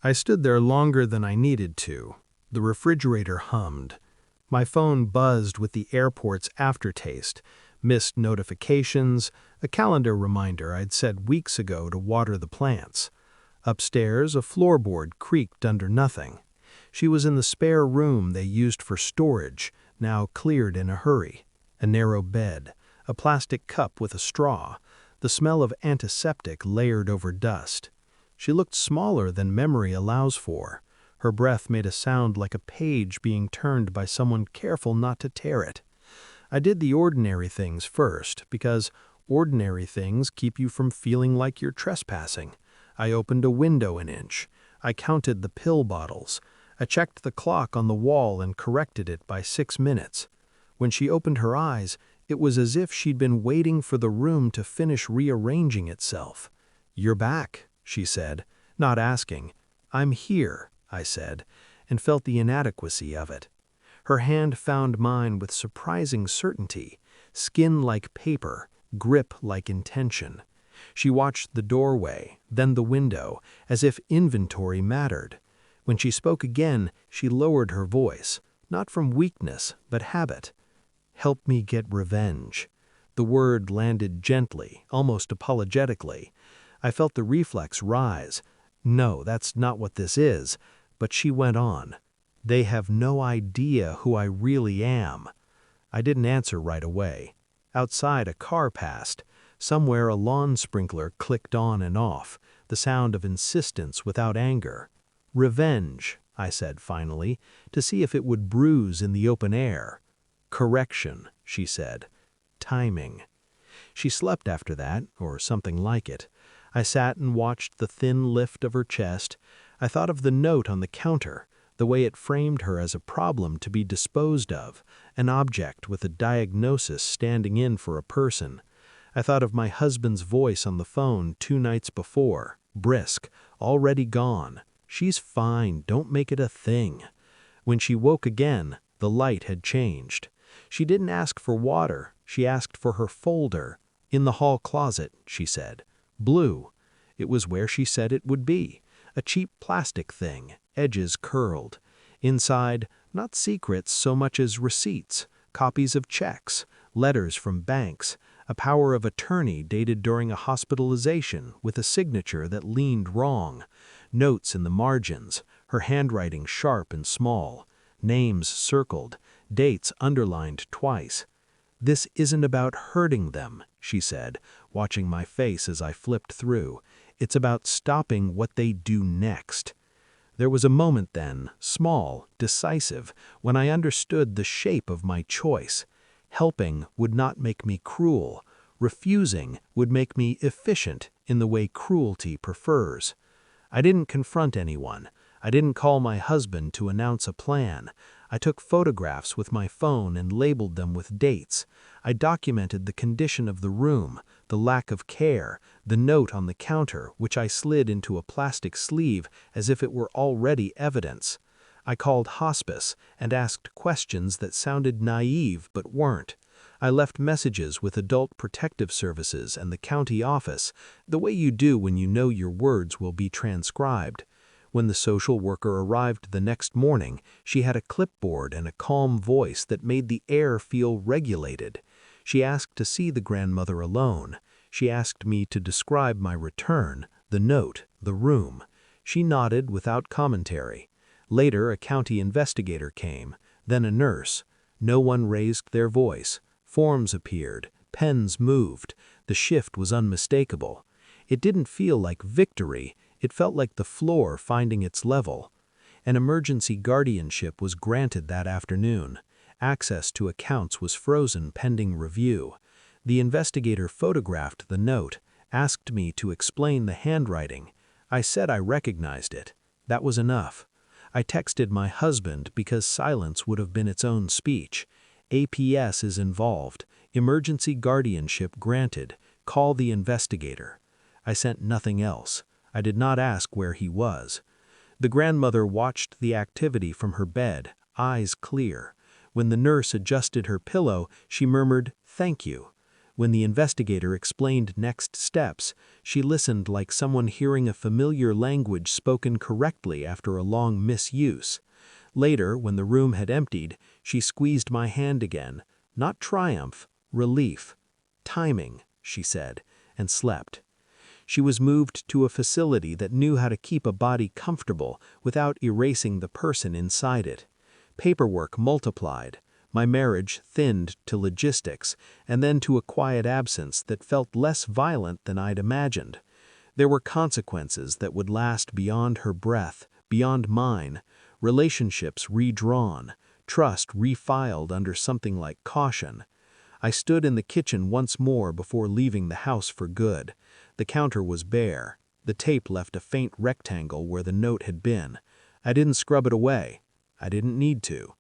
I stood there longer than I needed to. The refrigerator hummed. My phone buzzed with the airport's aftertaste, missed notifications, a calendar reminder I'd set weeks ago to water the plants. Upstairs, a floorboard creaked under nothing. She was in the spare room they used for storage, now cleared in a hurry. A narrow bed, a plastic cup with a straw, the smell of antiseptic layered over dust. She looked smaller than memory allows for. Her breath made a sound like a page being turned by someone careful not to tear it. I did the ordinary things first, because ordinary things keep you from feeling like you're trespassing. I opened a window an inch. I counted the pill bottles. I checked the clock on the wall and corrected it by 6 minutes. When she opened her eyes, it was as if she'd been waiting for the room to finish rearranging itself. "You're back," she said, not asking. "I'm here," I said, and felt the inadequacy of it. Her hand found mine with surprising certainty, skin like paper, grip like intention. She watched the doorway, then the window, as if inventory mattered. When she spoke again, she lowered her voice, not from weakness, but habit. "Help me get revenge." The word landed gently, almost apologetically. I felt the reflex rise. No, that's not what this is. But she went on. "They have no idea who I really am." I didn't answer right away. Outside, a car passed. Somewhere, a lawn sprinkler clicked on and off, the sound of insistence without anger. "Revenge," I said finally, to see if it would bruise in the open air. "Correction," she said. "Timing." She slept after that, or something like it. I sat and watched the thin lift of her chest. I thought of the note on the counter, the way it framed her as a problem to be disposed of, an object with a diagnosis standing in for a person. I thought of my husband's voice on the phone 2 nights before, brisk, already gone. "She's fine, don't make it a thing." When she woke again, the light had changed. She didn't ask for water, she asked for her folder. "In the hall closet," she said. "Blue." It was where she said it would be. A cheap plastic thing, edges curled. Inside, not secrets so much as receipts, copies of checks, letters from banks, a power of attorney dated during a hospitalization with a signature that leaned wrong, notes in the margins, her handwriting sharp and small, names circled, dates underlined twice. "This isn't about hurting them," she said, watching my face as I flipped through. "It's about stopping what they do next." There was a moment then, small, decisive, when I understood the shape of my choice. Helping would not make me cruel. Refusing would make me efficient in the way cruelty prefers. I didn't confront anyone. I didn't call my husband to announce a plan. I took photographs with my phone and labeled them with dates. I documented the condition of the room, the lack of care, the note on the counter, which I slid into a plastic sleeve as if it were already evidence. I called hospice and asked questions that sounded naive but weren't. I left messages with Adult Protective Services and the county office, the way you do when you know your words will be transcribed. When the social worker arrived the next morning, she had a clipboard and a calm voice that made the air feel regulated. She asked to see the grandmother alone. She asked me to describe my return, the note, the room. She nodded without commentary. Later, a county investigator came, then a nurse. No one raised their voice. Forms appeared, pens moved. The shift was unmistakable. It didn't feel like victory. It felt like the floor finding its level. An emergency guardianship was granted that afternoon. Access to accounts was frozen pending review. The investigator photographed the note, asked me to explain the handwriting. I said I recognized it. That was enough. I texted my husband because silence would have been its own speech. APS is involved. Emergency guardianship granted. Call the investigator. I sent nothing else. I did not ask where he was. The grandmother watched the activity from her bed, eyes clear. When the nurse adjusted her pillow, she murmured, "Thank you." When the investigator explained next steps, she listened like someone hearing a familiar language spoken correctly after a long misuse. Later, when the room had emptied, she squeezed my hand again. Not triumph, relief. Timing, she said, and slept. She was moved to a facility that knew how to keep a body comfortable without erasing the person inside it. Paperwork multiplied. My marriage thinned to logistics, and then to a quiet absence that felt less violent than I'd imagined. There were consequences that would last beyond her breath, beyond mine, relationships redrawn, trust refiled under something like caution. I stood in the kitchen once more before leaving the house for good. The counter was bare. The tape left a faint rectangle where the note had been. I didn't scrub it away. I didn't need to.